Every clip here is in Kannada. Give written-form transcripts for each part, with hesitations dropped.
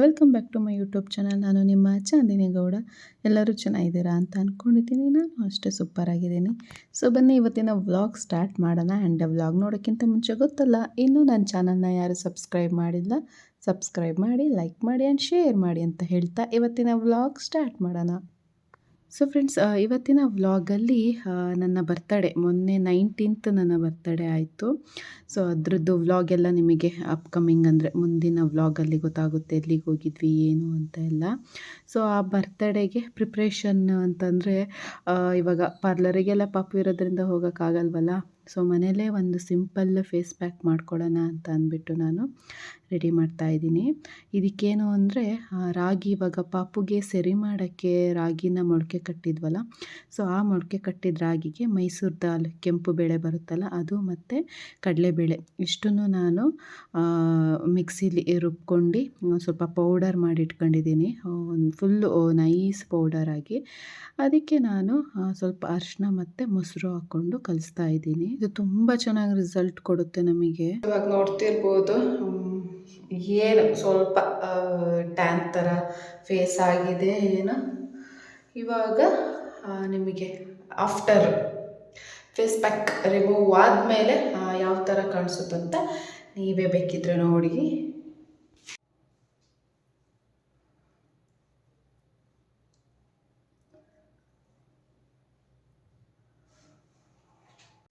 Welcome back to my YouTube channel. ನಾನು ನಿಮ್ಮ ಚಾಂದಿನಿ ಗೌಡ. ಎಲ್ಲರೂ ಚೆನ್ನಾಗಿದ್ದೀರಾ ಅಂತ ಅಂದ್ಕೊಂಡಿದ್ದೀನಿ. ನಾನು ಅಷ್ಟೇ ಸೂಪರ್ ಆಗಿದ್ದೀನಿ. ಸೊ ಬನ್ನಿ ಇವತ್ತಿನ ವ್ಲಾಗ್ ಸ್ಟಾರ್ಟ್ ಮಾಡೋಣ. ಆ್ಯಂಡ್ ವ್ಲಾಗ್ ನೋಡೋಕ್ಕಿಂತ ಮುಂಚೆ ಗೊತ್ತಲ್ಲ, ಇನ್ನೂ ನನ್ನ ಚಾನಲ್ನ ಯಾರು ಸಬ್ಸ್ಕ್ರೈಬ್ ಮಾಡಿಲ್ಲ, ಸಬ್ಸ್ಕ್ರೈಬ್ ಮಾಡಿ, ಲೈಕ್ ಮಾಡಿ ಆ್ಯಂಡ್ ಶೇರ್ ಮಾಡಿ ಅಂತ ಹೇಳ್ತಾ ಇವತ್ತಿನ ವ್ಲಾಗ್ ಸ್ಟಾರ್ಟ್ ಮಾಡೋಣ. ಸೊ ಫ್ರೆಂಡ್ಸ್, ಇವತ್ತಿನ ವ್ಲಾಗಲ್ಲಿ ನನ್ನ ಬರ್ತಡೇ, ಮೊನ್ನೆ 19th ನನ್ನ ಬರ್ತಡೇ ಆಯಿತು. ಸೊ ಅದರದ್ದು ವ್ಲಾಗ್ ಎಲ್ಲ ನಿಮಗೆ ಅಪ್ಕಮಿಂಗ್ ಅಂದರೆ ಮುಂದಿನ ವ್ಲಾಗಲ್ಲಿ ಗೊತ್ತಾಗುತ್ತೆ ಎಲ್ಲಿಗೆ ಹೋಗಿದ್ವಿ ಏನು ಅಂತ ಎಲ್ಲ. ಸೊ ಆ ಬರ್ತಡೇಗೆ ಪ್ರಿಪ್ರೇಷನ್ ಅಂತಂದರೆ ಇವಾಗ ಪಾರ್ಲರಿಗೆಲ್ಲ ಪಾಪು ಇರೋದ್ರಿಂದ ಹೋಗೋಕ್ಕಾಗಲ್ವಲ್ಲ. ಸೊ ಮನೆಯಲ್ಲೇ ಒಂದು ಸಿಂಪಲ್ ಫೇಸ್ ಪ್ಯಾಕ್ ಮಾಡ್ಕೊಳ್ಳೋಣ ಅಂತ ಅಂದ್ಬಿಟ್ಟು ನಾನು ರೆಡಿ ಮಾಡ್ತಾಯಿದ್ದೀನಿ. ಇದಕ್ಕೇನು ಅಂದರೆ ರಾಗಿ, ಇವಾಗ ಪಾಪುಗೆ ಸರಿ ಮಾಡೋಕ್ಕೆ ರಾಗಿನ ಮೊಳಕೆ ಕಟ್ಟಿದ್ವಲ್ಲ, ಸೊ ಆ ಮೊಳಕೆ ಕಟ್ಟಿದ ರಾಗಿಗೆ ಮೈಸೂರು ದಾಲ್, ಕೆಂಪು ಬೇಳೆ ಬರುತ್ತಲ್ಲ ಅದು, ಮತ್ತು ಕಡಲೆಬೇಳೆ ಇಷ್ಟನ್ನು ನಾನು ಮಿಕ್ಸಿಲಿ ರುಬ್ಕೊಂಡು ಸ್ವಲ್ಪ ಪೌಡರ್ ಮಾಡಿ ಇಟ್ಕೊಂಡಿದ್ದೀನಿ, ಒಂದು ಫುಲ್ಲು ನೈಸ್ ಪೌಡರ್ ಆಗಿ. ಅದಕ್ಕೆ ನಾನು ಸ್ವಲ್ಪ ಅರಿಶಿನ ಮತ್ತು ಮೊಸರು ಹಾಕ್ಕೊಂಡು ಕಲಿಸ್ತಾ ಇದ್ದೀನಿ. ಇದು ತುಂಬ ಚೆನ್ನಾಗಿ ರಿಸಲ್ಟ್ ಕೊಡುತ್ತೆ ನಮಗೆ. ಇವಾಗ ನೋಡ್ತಿರ್ಬೋದು ಏನು ಸ್ವಲ್ಪ ಟ್ಯಾನ್ ಥರ ಫೇಸ್ ಆಗಿದೆ ಏನು. ಇವಾಗ ನಿಮಗೆ ಆಫ್ಟರ್ ಫೇಸ್ ಪ್ಯಾಕ್ ರಿಮೂವ್ ಆದಮೇಲೆ ಯಾವ ಥರ ಕಾಣಿಸುತ್ತಂತ ನೀವೇ ಬೇಕಿದ್ರೆ ನೋಡಿ.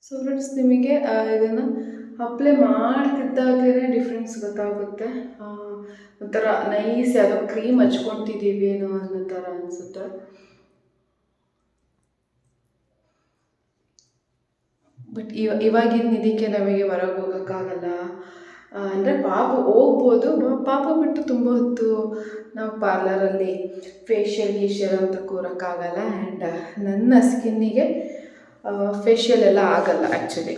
ಸೊ ಫ್ರೆಂಡ್ಸ್, ನಿಮಗೆ ಇದನ್ನು ಅಪ್ಲೈ ಮಾಡ್ತಿದ್ದಾಗಲೇ ಡಿಫ್ರೆನ್ಸ್ ಗೊತ್ತಾಗುತ್ತೆ. ಒಂಥರ ನೈಸ್ ಯಾವುದೋ ಕ್ರೀಮ್ ಹಚ್ಕೊತಿದ್ದೀವಿ ಏನೋ ಅನ್ನೋ ಥರ ಅನಿಸುತ್ತೆ. ಬಟ್ ಇವಾಗಿನ ಇದಕ್ಕೆ ನಮಗೆ ಹೊರಗೆ ಹೋಗೋಕ್ಕಾಗಲ್ಲ. ಅಂದರೆ ಪಾಪು ಹೋಗ್ಬೋದು, ಪಾಪು ಬಿಟ್ಟು ತುಂಬ ಹೊತ್ತು ನಾವು ಪಾರ್ಲರಲ್ಲಿ ಫೇಶಿಯಲ್ ಅಂತ ಕೂರೋಕ್ಕಾಗಲ್ಲ. ಆ್ಯಂಡ್ ನನ್ನ ಸ್ಕಿನ್ನಿಗೆ ಫೇಶಿಯಲ್ ಎಲ್ಲ ಆಗಲ್ಲ ಆ್ಯಕ್ಚುಲಿ.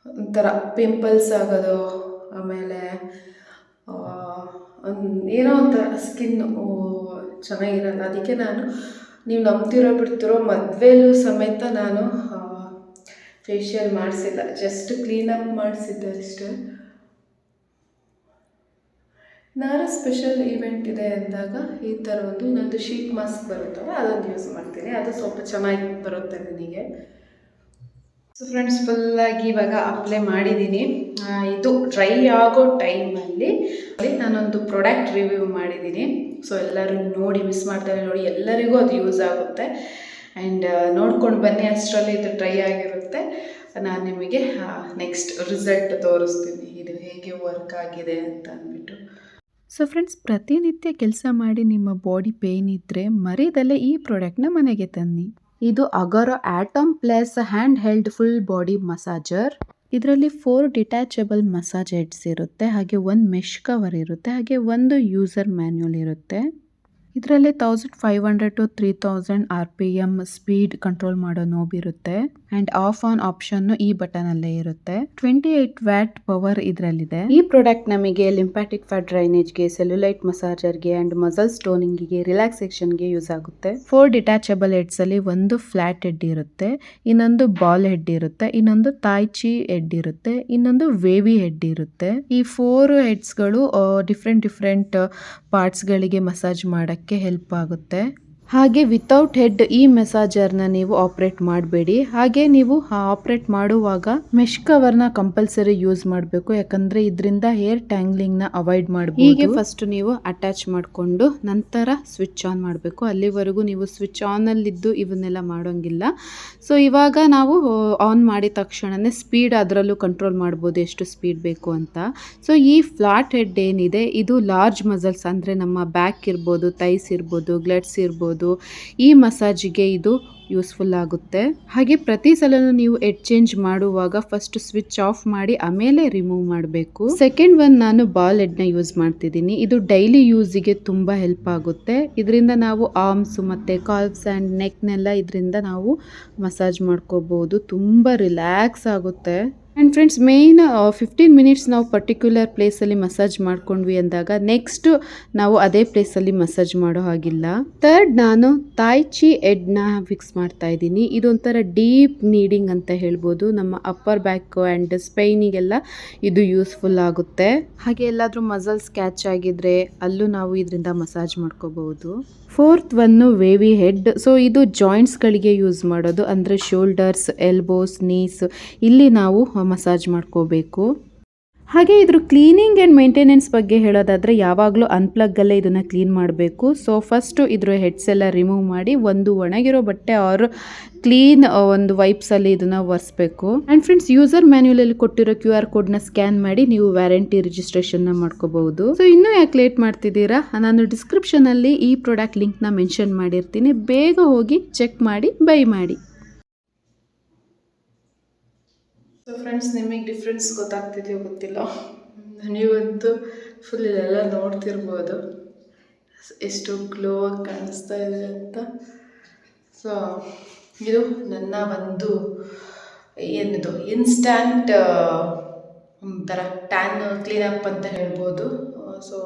ಒಂಥರ ಪಿಂಪಲ್ಸ್ ಆಗೋದು, ಆಮೇಲೆ ಏನೋ ಒಂಥರ ಸ್ಕಿನ್ನು ಚೆನ್ನಾಗಿರಲ್ಲ. ಅದಕ್ಕೆ ನಾನು, ನೀವು ನಂಬ್ತಿರೋ ಬಿಡ್ತಿರೋ, ಮದುವೆಲೂ ಸಮೇತ ನಾನು ಫೇಶಿಯಲ್ ಮಾಡಿಸಿಲ್ಲ, ಜಸ್ಟ್ ಕ್ಲೀನಪ್ ಮಾಡಿಸಿದ್ದೆ ಅಷ್ಟೇ. ನಾಳೆ ಸ್ಪೆಷಲ್ ಈವೆಂಟ್ ಇದೆ ಅಂದಾಗ ಈ ಥರ ಒಂದು ಇನ್ನೊಂದು ಶೀಟ್ ಮಾಸ್ಕ್ ಬರುತ್ತಲ್ಲ, ಅದೊಂದು ಯೂಸ್ ಮಾಡ್ತೀನಿ. ಅದು ಸ್ವಲ್ಪ ಚೆನ್ನಾಗಿ ಬರುತ್ತೆ ನನಗೆ. ಸೊ ಫ್ರೆಂಡ್ಸ್, ಫುಲ್ಲಾಗಿ ಇವಾಗ ಅಪ್ಲೈ ಮಾಡಿದ್ದೀನಿ. ಇದು ಡ್ರೈ ಆಗೋ ಟೈಮಲ್ಲಿ ನಾನೊಂದು ಪ್ರಾಡಕ್ಟ್ ರಿವ್ಯೂ ಮಾಡಿದ್ದೀನಿ. ಸೊ ಎಲ್ಲರೂ ನೋಡಿ, ಮಿಸ್ ಮಾಡ್ತಾರೆ ನೋಡಿ, ಎಲ್ಲರಿಗೂ ಅದು ಯೂಸ್ ಆಗುತ್ತೆ. ಆ್ಯಂಡ್ ನೋಡ್ಕೊಂಡು ಬನ್ನಿ, ಅಷ್ಟರಲ್ಲಿ ಇದು ಡ್ರೈ ಆಗಿರುತ್ತೆ. ನಾನು ನಿಮಗೆ ನೆಕ್ಸ್ಟ್ ರಿಸಲ್ಟ್ ತೋರಿಸ್ತೀನಿ, ಇದು ಹೇಗೆ ವರ್ಕ್ ಆಗಿದೆ ಅಂತ ಅಂದ್ಬಿಟ್ಟು. ಸೊ ಫ್ರೆಂಡ್ಸ್, ಪ್ರತಿನಿತ್ಯ ಕೆಲಸ ಮಾಡಿ ನಿಮ್ಮ ಬಾಡಿ ಪೇಯ್ನ್ ಇದ್ದರೆ ಮರೀದಲ್ಲೇ ಈ ಪ್ರಾಡಕ್ಟ್ನ ಮನೆಗೆ ತನ್ನಿ. ಇದು Agaro atom plus hand held full body massager. ಇದರಲ್ಲಿ 4 ಡಿಟ್ಯಾಚಬಲ್ ಮಸಾಜ್ ಹೆಡ್ಸ್ ಇರುತ್ತೆ, ಹಾಗೆ ಒಂದು ಮೆಶ್ ಕವರ್ ಇರುತ್ತೆ, ಹಾಗೆ ಒಂದು ಯೂಸರ್ ಮ್ಯಾನ್ಯುಯಲ್ ಇರುತ್ತೆ. ಇದರಲ್ಲಿ 1500 to 3000 RPM ಸ್ಪೀಡ್ ಕಂಟ್ರೋಲ್ ಮಾಡೋ ನೋಬ್ ಇರುತ್ತೆ. ಆ್ಯಂಡ್ ಆಫ್ ಆನ್ ಆಪ್ಷನ್ನು ಈ ಬಟನಲ್ಲೇ ಇರುತ್ತೆ. 28 ವ್ಯಾಟ್ ಪವರ್ ಇದರಲ್ಲಿದೆ. ಈ ಪ್ರಾಡಕ್ಟ್ ನಮಗೆ ಲಿಂಫ್ಯಾಟಿಕ್ ಫ್ಯಾಟ್ ಡ್ರೈನೇಜ್ಗೆ, ಸೆಲ್ಯುಲೈಟ್ ಮಸಾಜರ್ಗೆ ಆ್ಯಂಡ್ ಮಸಲ್ ಸ್ಟೋನಿಂಗಿಗೆ, ರಿಲ್ಯಾಕ್ಸೇಷನ್ಗೆ ಯೂಸ್ ಆಗುತ್ತೆ. 4 ಡಿಟ್ಯಾಚಬಲ್ ಹೆಡ್ಸ್ ಅಲ್ಲಿ ಒಂದು ಫ್ಲಾಟ್ ಹೆಡ್ ಇರುತ್ತೆ, ಇನ್ನೊಂದು ಬಾಲ್ ಹೆಡ್ ಇರುತ್ತೆ, ಇನ್ನೊಂದು ತಾಯ್ಚಿ ಹೆಡ್ ಇರುತ್ತೆ, ಇನ್ನೊಂದು ವೇವಿ ಹೆಡ್ ಇರುತ್ತೆ. ಈ 4 ಹೆಡ್ಸ್ಗಳು ಡಿಫ್ರೆಂಟ್ ಪಾರ್ಟ್ಸ್ಗಳಿಗೆ ಮಸಾಜ್ ಮಾಡಕ್ಕೆ ಹೆಲ್ಪ್ ಆಗುತ್ತೆ. ಹಾಗೆ ವಿತೌಟ್ ಹೆಡ್ ಈ ಮೆಸಾಜರ್ನ ನೀವು ಆಪ್ರೇಟ್ ಮಾಡಬೇಡಿ. ಹಾಗೆ ನೀವು ಆಪ್ರೇಟ್ ಮಾಡುವಾಗ ಮೆಶ್ ಕವರ್ನ ಕಂಪಲ್ಸರಿ ಯೂಸ್ ಮಾಡಬೇಕು, ಯಾಕಂದರೆ ಇದರಿಂದ ಹೇರ್ ಟ್ಯಾಂಗ್ಲಿಂಗ್ನ ಅವಾಯ್ಡ್ ಮಾಡಬಹುದು. ಹೀಗೆ ಫಸ್ಟ್ ನೀವು ಅಟ್ಯಾಚ್ ಮಾಡಿಕೊಂಡು ನಂತರ ಸ್ವಿಚ್ ಆನ್ ಮಾಡಬೇಕು. ಅಲ್ಲಿವರೆಗೂ ನೀವು ಸ್ವಿಚ್ ಆನಲ್ಲಿದ್ದು ಇವನ್ನೆಲ್ಲ ಮಾಡೋಂಗಿಲ್ಲ. ಸೊ ಇವಾಗ ನಾವು ಆನ್ ಮಾಡಿದ ತಕ್ಷಣವೇ ಸ್ಪೀಡ್ ಅದರಲ್ಲೂ ಕಂಟ್ರೋಲ್ ಮಾಡ್ಬೋದು, ಎಷ್ಟು ಸ್ಪೀಡ್ ಬೇಕು ಅಂತ. ಸೊ ಈ ಫ್ಲಾಟ್ ಹೆಡ್ ಏನಿದೆ, ಇದು ಲಾರ್ಜ್ ಮಸಲ್ಸ್ ಅಂದರೆ ನಮ್ಮ ಬ್ಯಾಕ್ ಇರ್ಬೋದು, ಥೈಸ್ ಇರ್ಬೋದು, ಗ್ಲಟ್ಸ್ ಇರ್ಬೋದು, ಈ ಮಸಾಜಿಗೆ ಇದು ಯೂಸ್ಫುಲ್ ಆಗುತ್ತೆ. ಹಾಗೆ ಪ್ರತಿ ಸಲನೂ ನೀವು ಹೆಡ್ ಚೇಂಜ್ ಮಾಡುವಾಗ ಫಸ್ಟ್ ಸ್ವಿಚ್ ಆಫ್ ಮಾಡಿ ಆಮೇಲೆ ರಿಮೂವ್ ಮಾಡಬೇಕು. ಸೆಕೆಂಡ್ ಒನ್ ನಾನು ಬಾಲ್ ಹೆಡ್ನ ಯೂಸ್ ಮಾಡ್ತಿದ್ದೀನಿ. ಇದು ಡೈಲಿ ಯೂಸಿಗೆ ತುಂಬ ಹೆಲ್ಪ್ ಆಗುತ್ತೆ. ಇದರಿಂದ ನಾವು ಆರ್ಮ್ಸ್ ಮತ್ತು ಕಾಲ್ವ್ಸ್ ಆ್ಯಂಡ್ ನೆಕ್ನೆಲ್ಲ ಇದರಿಂದ ನಾವು ಮಸಾಜ್ ಮಾಡ್ಕೋಬಹುದು. ತುಂಬ ರಿಲ್ಯಾಕ್ಸ್ ಆಗುತ್ತೆ. ಆ್ಯಂಡ್ ಫ್ರೆಂಡ್ಸ್ ಮೇಯ್ನ್ 15 ಮಿನಿಟ್ಸ್ ನಾವು ಪರ್ಟಿಕ್ಯುಲರ್ ಪ್ಲೇಸಲ್ಲಿ ಮಸಾಜ್ ಮಾಡ್ಕೊಂಡ್ವಿ ಅಂದಾಗ ನೆಕ್ಸ್ಟ್ ನಾವು ಅದೇ ಪ್ಲೇಸಲ್ಲಿ ಮಸಾಜ್ ಮಾಡೋ ಹಾಗಿಲ್ಲ. ಥರ್ಡ್ ನಾನು ತಾಯ್ ಚಿ ಎಡ್ನ ಫಿಕ್ಸ್ ಮಾಡ್ತಾ ಇದ್ದೀನಿ. ಇದೊಂಥರ ಡೀಪ್ ನೀಡಿಂಗ್ ಅಂತ ಹೇಳ್ಬೋದು. ನಮ್ಮ ಅಪ್ಪರ್ ಬ್ಯಾಕ್ ಆ್ಯಂಡ್ ಸ್ಪೈನಿಗೆಲ್ಲ ಇದು ಯೂಸ್ಫುಲ್ ಆಗುತ್ತೆ. ಹಾಗೆ ಎಲ್ಲಾದರೂ ಮಸಲ್ಸ್ ಕ್ಯಾಚ್ ಆಗಿದ್ರೆ ಅಲ್ಲೂ ನಾವು ಇದರಿಂದ ಮಸಾಜ್ ಮಾಡ್ಕೋಬಹುದು. Fourth one ವೇವಿ head. ಸೊ ಇದು ಜಾಯಿಂಟ್ಸ್ಗಳಿಗೆ ಯೂಸ್ ಮಾಡೋದು, ಅಂದರೆ ಶೋಲ್ಡರ್ಸ್, ಎಲ್ಬೋಸ್, ನೀಸ್ ಇಲ್ಲಿ ನಾವು ಮಸಾಜ್ ಮಾಡ್ಕೋಬೇಕು. ಹಾಗೆ ಇದ್ರ ಕ್ಲೀನಿಂಗ್ ಆ್ಯಂಡ್ ಮೇಂಟೆನೆನ್ಸ್ ಬಗ್ಗೆ ಹೇಳೋದಾದರೆ ಯಾವಾಗಲೂ ಅನ್ಪ್ಲಗ್ಗಲ್ಲೇ ಇದನ್ನು ಕ್ಲೀನ್ ಮಾಡಬೇಕು. ಸೊ ಫಸ್ಟು ಇದ್ರ ಹೆಡ್ಸ್ ಎಲ್ಲ ರಿಮೂವ್ ಮಾಡಿ ಒಂದು ಒಣಗಿರೋ ಬಟ್ಟೆ ಆರ್ ಕ್ಲೀನ್ ಒಂದು ವೈಪ್ಸಲ್ಲಿ ಇದನ್ನು ಒರೆಸ್ಬೇಕು. ಆ್ಯಂಡ್ ಫ್ರೆಂಡ್ಸ್ ಯೂಸರ್ ಮ್ಯಾನ್ಯುಲಲ್ಲಿ ಕೊಟ್ಟಿರೋ QR ಕೋಡ್ನ ಸ್ಕ್ಯಾನ್ ಮಾಡಿ ನೀವು ವ್ಯಾರಂಟಿ ರಿಜಿಸ್ಟ್ರೇಷನ್ನ ಮಾಡ್ಕೋಬಹುದು. ಸೊ ಇನ್ನೂ ಯಾಕೆ ಲೇಟ್ ಮಾಡ್ತಿದ್ದೀರಾ, ನಾನು ಡಿಸ್ಕ್ರಿಪ್ಷನಲ್ಲಿ ಈ ಪ್ರಾಡಕ್ಟ್ ಲಿಂಕ್ನ ಮೆನ್ಷನ್ ಮಾಡಿರ್ತೀನಿ, ಬೇಗ ಹೋಗಿ ಚೆಕ್ ಮಾಡಿ ಬೈ ಮಾಡಿ. ಸೊ ಫ್ರೆಂಡ್ಸ್, ನಿಮಗೆ ಡಿಫ್ರೆನ್ಸ್ ಗೊತ್ತಾಗ್ತಿದೆಯೋ ಗೊತ್ತಿಲ್ಲ, ನೀವಂತೂ ಫುಲ್ ಇಲ್ಲೆಲ್ಲ ನೋಡ್ತಿರ್ಬೋದು ಎಷ್ಟು ಗ್ಲೋ ಆಗಿ ಕಾಣಿಸ್ತಾ ಇದೆ ಅಂತ. ಸೊ ಇದು ನನ್ನ ಒಂದು ಏನಿದು ಇನ್ಸ್ಟ್ಯಾಂಟ್ ಒಂಥರ ಟ್ಯಾನ್ ಕ್ಲೀನಪ್ ಅಂತ ಹೇಳ್ಬೋದು. ಸೊ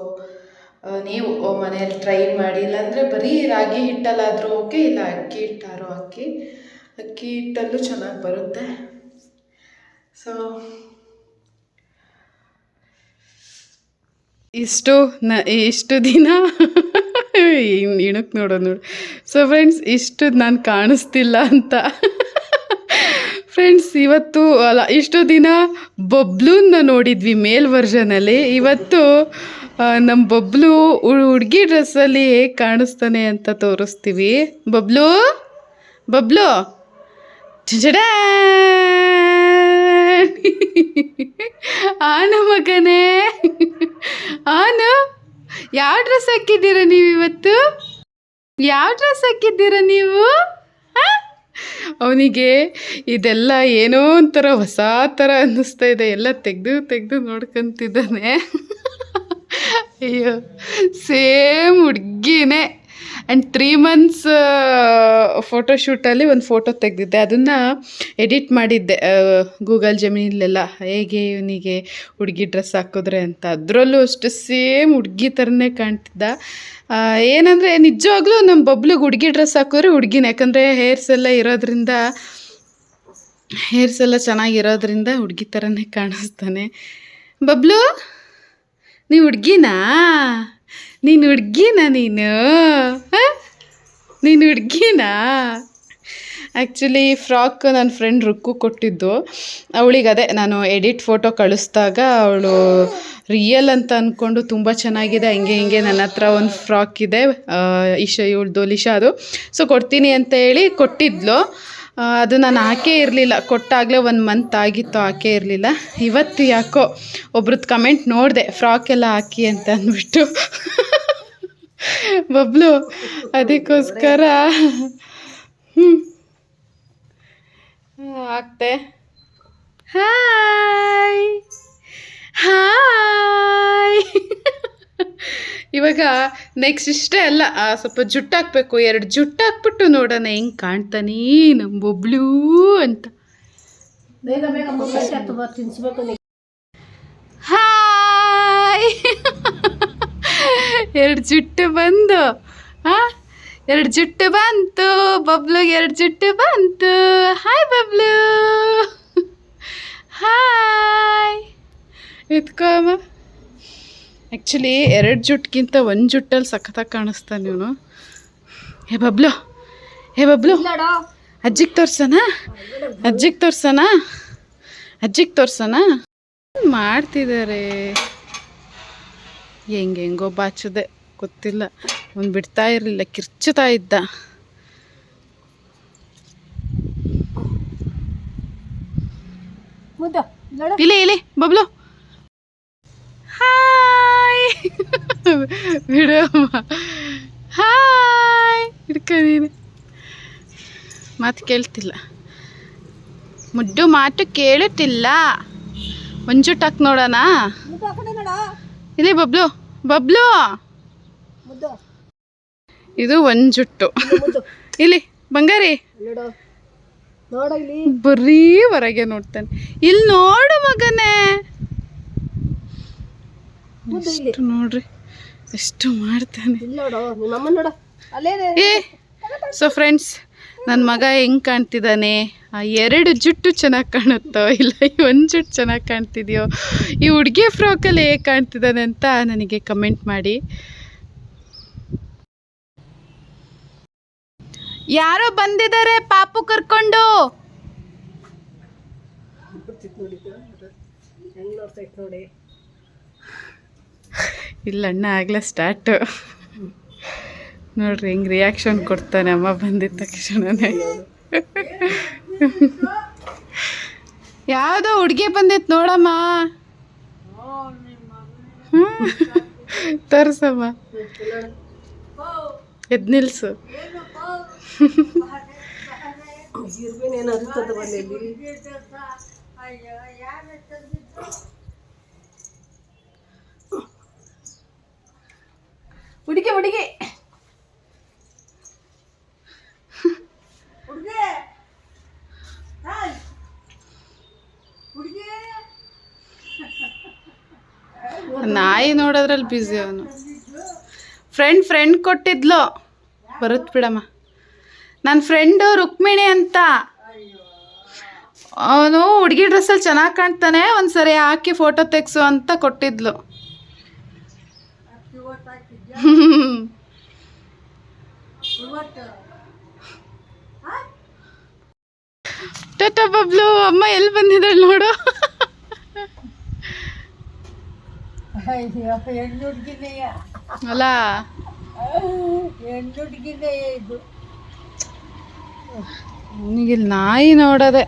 ನೀವು ಮನೆಯಲ್ಲಿ ಟ್ರೈ ಮಾಡಿ, ಇಲ್ಲಾಂದರೆ ಬರೀ ರಾಗಿ ಹಿಟ್ಟಲ್ಲಾದರೂ ಓಕೆ, ಇಲ್ಲ ಅಕ್ಕಿ ಹಿಟ್ಟಾರೋ ಅಕ್ಕಿ ಹಿಟ್ಟಲ್ಲೂ ಚೆನ್ನಾಗಿ ಬರುತ್ತೆ. ಸೊ ಇಷ್ಟು ದಿನ ಇಣಕ್ಕೆ ನೋಡೋದು ನೋಡಿ. ಸೊ ಫ್ರೆಂಡ್ಸ್, ಇಷ್ಟು ನಾನು ಕಾಣಿಸ್ತಿಲ್ಲ ಅಂತ ಫ್ರೆಂಡ್ಸ್ ಇವತ್ತು ಇಷ್ಟು ದಿನ ಬಬ್ಲೂನ್ನ ನೋಡಿದ್ವಿ ಮೇಲ್ ವರ್ಷನಲ್ಲಿ. ಇವತ್ತು ನಮ್ಮ ಬಬ್ಲು ಹುಡುಗಿ ಡ್ರೆಸ್ಸಲ್ಲಿ ಹೇಗೆ ಕಾಣಿಸ್ತಾನೆ ಅಂತ ತೋರಿಸ್ತೀವಿ. ಬಬ್ಲು ಜಡ ಆನ ಮಗನೇ, ಆನು ಯಾವ ಡ್ರೆಸ್ ಹಾಕಿದ್ದೀರ ನೀವು ಇವತ್ತು? ಯಾವ ಡ್ರೆಸ್ ಹಾಕಿದ್ದೀರ ನೀವು? ಅವನಿಗೆ ಇದೆಲ್ಲ ಏನೋ ಒಂಥರ ಹೊಸ ಥರ ಅನ್ನಿಸ್ತಾ ಇದೆ. ಎಲ್ಲ ತೆಗೆದು ನೋಡ್ಕೊಂತಿದ್ದಾನೆ. ಅಯ್ಯೋ, ಸೇಮ್ ಹುಡುಗಿನೇ. ಆ್ಯಂಡ್ 3 months ಫೋಟೋಶೂಟಲ್ಲಿ ಒಂದು ಫೋಟೋ ತೆಗೆದಿದ್ದೆ, ಅದನ್ನು ಎಡಿಟ್ ಮಾಡಿದ್ದೆ ಗೂಗಲ್ ಜೆಮಿನಿಲೆಲ್ಲ, ಹೇಗೆ ಇವನಿಗೆ ಹುಡುಗಿ ಡ್ರೆಸ್ ಹಾಕಿದ್ರೆ ಅಂತ. ಅದರಲ್ಲೂ ಅಷ್ಟು ಸೇಮ್ ಹುಡುಗಿ ಥರನೇ ಕಾಣ್ತಿದ್ದ. ಏನಂದರೆ ನಿಜವಾಗ್ಲೂ ನಮ್ಮ ಬಬ್ಲಿಗೆ ಹುಡುಗಿ ಡ್ರೆಸ್ ಹಾಕಿದ್ರೆ ಹುಡುಗಿನ, ಯಾಕಂದರೆ ಹೇರ್ಸ್ ಎಲ್ಲ ಚೆನ್ನಾಗಿರೋದ್ರಿಂದ ಹುಡುಗಿ ಥರನೇ ಕಾಣಿಸ್ತಾನೆ. ಬಬ್ಲು, ನೀನು ಹುಡುಗಿನಾ? ನೀನು ಹುಡುಗಿನಾ? ಆ್ಯಕ್ಚುಲಿ ಫ್ರಾಕ್ ನನ್ನ ಫ್ರೆಂಡ್ ರುಕ್ಕು ಕೊಟ್ಟಿದ್ದು. ಅವಳಿಗೆ ಅದೇ ನಾನು ಎಡಿಟ್ ಫೋಟೋ ಕಳಿಸ್ದಾಗ ಅವಳು ರಿಯಲ್ ಅಂತ ಅಂದ್ಕೊಂಡು ತುಂಬ ಚೆನ್ನಾಗಿದೆ, ಹಿಂಗೆ ನನ್ನ ಹತ್ರ ಒಂದು ಫ್ರಾಕ್ ಇದೆ ಇವಳ್ದು ಲಿಶಾದು, ಸೊ ಕೊಡ್ತೀನಿ ಅಂತ ಹೇಳಿ ಕೊಟ್ಟಿದ್ಲು. ಅದು ನಾನು ಹಾಕೇ ಇರಲಿಲ್ಲ, ಕೊಟ್ಟಾಗಲೇ 1 month ಆಗಿತ್ತು, ಹಾಕೇ ಇರಲಿಲ್ಲ. ಇವತ್ತು ಯಾಕೋ ಒಬ್ರದ್ದು ಕಮೆಂಟ್ ನೋಡಿದೆ, ಫ್ರಾಕ್ ಎಲ್ಲ ಹಾಕಿ ಅಂತ ಅಂದ್ಬಿಟ್ಟು. ಬಬ್ಲು ಅದಕ್ಕೋಸ್ಕರ ಹಾಕ್ತೆ. ಹಾಯ್ ಇವಾಗ ನೆಕ್ಸ್ಟ್ ಇಷ್ಟೇ ಅಲ್ಲ, ಸ್ವಲ್ಪ ಜುಟ್ಟು ಹಾಕ್ಬೇಕು. 2 ಜುಟ್ಟು ಹಾಕ್ಬಿಟ್ಟು ನೋಡೋಣ ಹೆಂಗೆ ಕಾಣ್ತಾನೆ ನಮ್ಮ ಬಬ್ಲು ಅಂತ. ಹಾಯ್ 2 ಜುಟ್ಟು ಬಂದು, 2 ಜುಟ್ಟು ಬಂತು ಬಬ್ಲುಗೆ, 2 ಜುಟ್ಟು ಬಂತು. Hi Bablu, hi. ಎತ್ಕೊಮ್ಮ. ಆ್ಯಕ್ಚುಲಿ 2 ಜುಟ್ಟಿಗಿಂತ 1 ಜುಟ್ಟಲ್ಲಿ ಸಖತ್ತಾಗಿ ಕಾಣಿಸ್ತಾನೆ ಇವನು. ಹೇ ಬಬ್ಲು ಅಜ್ಜಿಗೆ ತೋರ್ಸೋಣ ಮಾಡ್ತಿದ್ದಾರೆ. ಹೆಂಗೋ ಬಾಚದೆ ಗೊತ್ತಿಲ್ಲ, ಒಂದು ಬಿಡ್ತಾ ಇರಲಿಲ್ಲ, ಕಿರ್ಚುತ್ತಾ ಇದ್ದ. ಇಲ್ಲಿ ಬಬ್ಲು. ಹಾಯ್ ಬಿಡಮ್ಮ. ಹಾಯ್ ಹಿಡ್ಕ, ನೀನು ಮಾತು ಕೇಳ್ತಿಲ್ಲ, ಮುದ್ದು ಮಾತು ಕೇಳುತ್ತಿಲ್ಲ. ಒಂದು ಜುಟ್ಟು ಹಾಕಿ ನೋಡೋಣ. ಇಲ್ಲಿ ಬಬ್ಲು ಇದು 1 ಜುಟ್ಟು. ಇಲ್ಲಿ ಬಂಗಾರಿ ನೋಡ ಇಲ್ಲಿ ಬರೀ ಹೊರಗೆ ನೋಡ್ತಾನೆ. ಇಲ್ಲಿ ನೋಡು ಮಗನೇ, ಎಷ್ಟು ನೋಡ್ರಿ ಎಷ್ಟು ಮಾಡ್ತಾನೆ. ಇಲ್ಲಿ ನೋಡು ನಿಮ್ಮಮ್ಮ ನೋಡ ಅಲ್ಲೇ ಏ ಸೊ ಫ್ರೆಂಡ್ಸ್, ನನ್ನ ಮಗ ಹೆಂಗೆ ಕಾಣ್ತಿದ್ದಾನೆ? ಆ 2 ಜುಟ್ಟು ಚೆನ್ನಾಗಿ ಕಾಣುತ್ತೋ ಇಲ್ಲ ಈ 1 ಜುಟ್ಟು ಚೆನ್ನಾಗಿ ಕಾಣ್ತಿದೆಯೋ, ಈ ಹುಡುಗಿ ಫ್ರಾಕಲ್ಲಿ ಹೇಗೆ ಕಾಣ್ತಿದ್ದಾನೆ ಅಂತ ನನಗೆ ಕಮೆಂಟ್ ಮಾಡಿ. ಯಾರೋ ಬಂದಿದ್ದಾರೆ ಪಾಪು ಕರ್ಕೊಂಡು. ಹೆಂಗ್ ನೋಡ್ತೈತೆ ನೋಡಿ. ಇಲ್ಲ ಅಣ್ಣ ಆಗಲೇ ಸ್ಟಾರ್ಟು. ನೋಡ್ರಿ ಹೆಂಗೆ ರಿಯಾಕ್ಷನ್ ಕೊಡ್ತಾನೆ ಅಮ್ಮ ಬಂದಿದ್ದ ತಕ್ಷಣನೇ. ಯಾವುದೋ ಹುಡುಗಿ ಬಂದಿತ್ತು ನೋಡಮ್ಮ. ತೋರ್ಸಮ್ಮ, ಎದ್ ನಿಲ್ಸು. ಇರ್ಬೇನೇನು ಅರಿತದ ಬಂದಿಲ್ಲಿ. ಹುಡುಗಿ ಹುಡುಗಿ ನಾಯಿ ನೋಡೋದ್ರಲ್ಲಿ ಬ್ಯುಸಿ ಅವನು. ಫ್ರೆಂಡ್ ಕೊಟ್ಟಿದ್ಲು. ಬರುತ್ತೆ ಬಿಡಮ್ಮ. ನನ್ನ ಫ್ರೆಂಡು ರುಕ್ಮಿಣಿ ಅಂತ, ಅವನು ಹುಡುಗಿ ಡ್ರೆಸ್ಸಲ್ಲಿ ಚೆನ್ನಾಗಿ ಕಾಣ್ತಾನೆ, ಒಂದ್ಸರಿ ಹಾಕಿ ಫೋಟೋ ತೆಗ್ಸು ಅಂತ ಕೊಟ್ಟಿದ್ಲು. ಟಾಟಾ ಬಬ್ಲು, ಅಮ್ಮ ಎಲ್ಲಿ ಬಂದಿದ್ದಾಳೆ ನೋಡು. ಅಲ್ಲ ಇದು ಅವನಿಗಿಲ್ಲಿ ನಾಯಿ ನೋಡೋದೆ.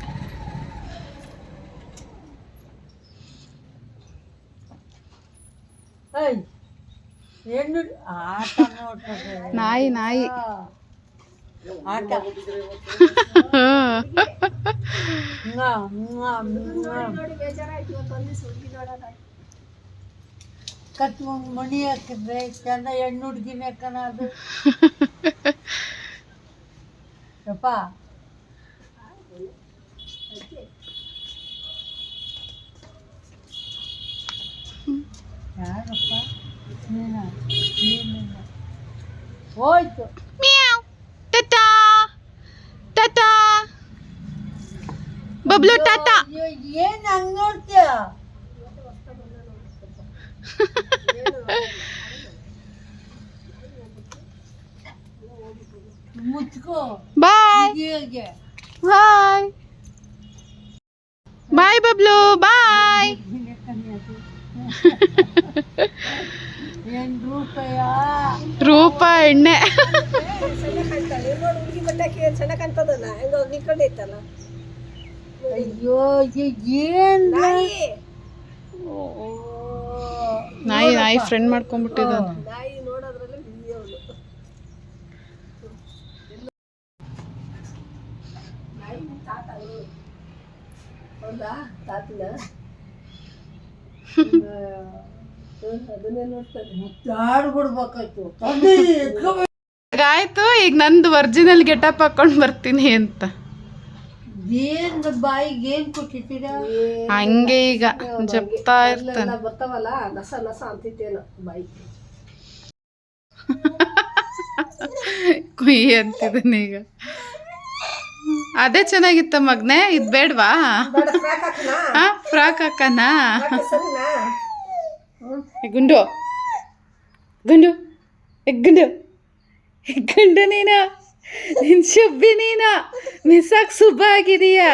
ನಾಯಿ ಆಟ ಕತ್ ಮಣಿ ಹಾಕಿದ್ರೆ ಚಂದ ಹೆಣ್ಣು ಹುಡುಗಿನೇ ಕಣ ಅದು. ಯಪ್ಪ ಯಾರಪ್ಪ ನೀನ ಹೋಯ್ತು. ಟಾಟಾ ಟಾಟಾ ಬಬ್ಲು ಟಾಟಾ. ಏನ್ ಹಂಗ್ ನೋಡ್ತೀಯ? ಮುಚ್ಕೋ. ಬಾಯ್ ಬಾಯ್ ಬಾಯ್ ಬಬ್ಲು ಬಾಯ್. ರೂಪ ಎಣ್ಣೆ ಅಯ್ಯೋ ಏನ್ ನಾಯಿ ಫ್ರೆಂಡ್ ಮಾಡ್ಕೊಂಡ್ಬಿಟ್ಟಿದ್ದಾನೆ. ನಾಯಿ ನೋಡೋದ್ರಲ್ಲೇ ಬಿಸಿ ಅವಳು. ನಾಯಿ ತಾತ ಹೌದಾ? ತಾತಿನ ಅದನ್ನೇ ನೋಡ್ತಾರೆ. ಮುತ್ತಾಡ್ಬಿಡ್ಬೇಕಾಯ್ತು. ಆಯ್ತು, ಈಗ ನಂದು ಒರಿಜಿನಲ್ ಗೆಟಪ್ ಹಾಕೊಂಡು ಬರ್ತೀನಿ ಅಂತ. ಏನ್ ಬಾಯಿಗೆ ಏನ್ ಕೊಟ್ಟಿದ್ದೀರಾ? ಹಂಗೆ ಈಗ ಜಪ್ತಾ ಇರ್ತಾನೆ. ಬರ್ತಾವಲ್ಲ ನಸ ನಸ ಅಂತಿತ್ತೇನೋ ಬಾಯಿ. ಕುಯ್ಯಿ ಅಂತಿದ್ದಾನೆ ಈಗ. ಅದೇ ಚೆನ್ನಾಗಿತ್ತ ಮಗ್ನೆ, ಇದು ಬೇಡವಾ? ಫ್ರಾಕ್ ಹಾಕನ? ಗುಂಡು ಗುಂಡು ಗುಂಡು ಗುಂಡು ನೀನು, ನಿನ್ ಶುಬ್ಬಿ ನೀನು ಮಿಸ್ಸಾಗಿ ಸುಬ್ಬ ಆಗಿದೀಯಾ.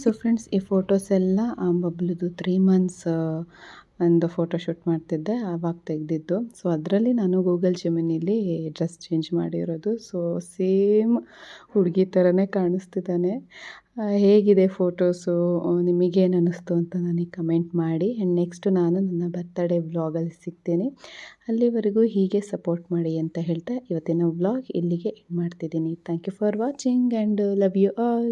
ಸೊ ಫ್ರೆಂಡ್ಸ್, ಈ ಫೋಟೋಸ್ ಎಲ್ಲ ಬಬ್ಲುದು 3 months ಒಂದು ಫೋಟೋಶೂಟ್ ಮಾಡ್ತಿದ್ದೆ, ಆವಾಗ ತೆಗೆದಿದ್ದು. ಸೊ ಅದರಲ್ಲಿ ನಾನು ಗೂಗಲ್ ಜೆಮಿನಿಲಿ ಡ್ರೆಸ್ ಚೇಂಜ್ ಮಾಡಿರೋದು. ಸೊ ಸೇಮ್ ಹುಡುಗಿ ಥರನೇ ಕಾಣಿಸ್ತಿದ್ದಾನೆ. ಹೇಗಿದೆ ಫೋಟೋಸು, ನಿಮಗೇನು ಅನ್ನಿಸ್ತು ಅಂತ ನನಗೆ ಕಮೆಂಟ್ ಮಾಡಿ. ಆ್ಯಂಡ್ ನೆಕ್ಸ್ಟ್ ನಾನು ನನ್ನ ಬರ್ತ್ಡೇ ವ್ಲಾಗಲ್ಲಿ ಸಿಗ್ತೀನಿ. ಅಲ್ಲಿವರೆಗೂ ಹೀಗೆ ಸಪೋರ್ಟ್ ಮಾಡಿ ಅಂತ ಹೇಳ್ತಾ ಇವತ್ತಿನ ವ್ಲಾಗ್ ಇಲ್ಲಿಗೆ ಎಂಡ್ ಮಾಡ್ತಿದ್ದೀನಿ. Thank you for watching and love you all.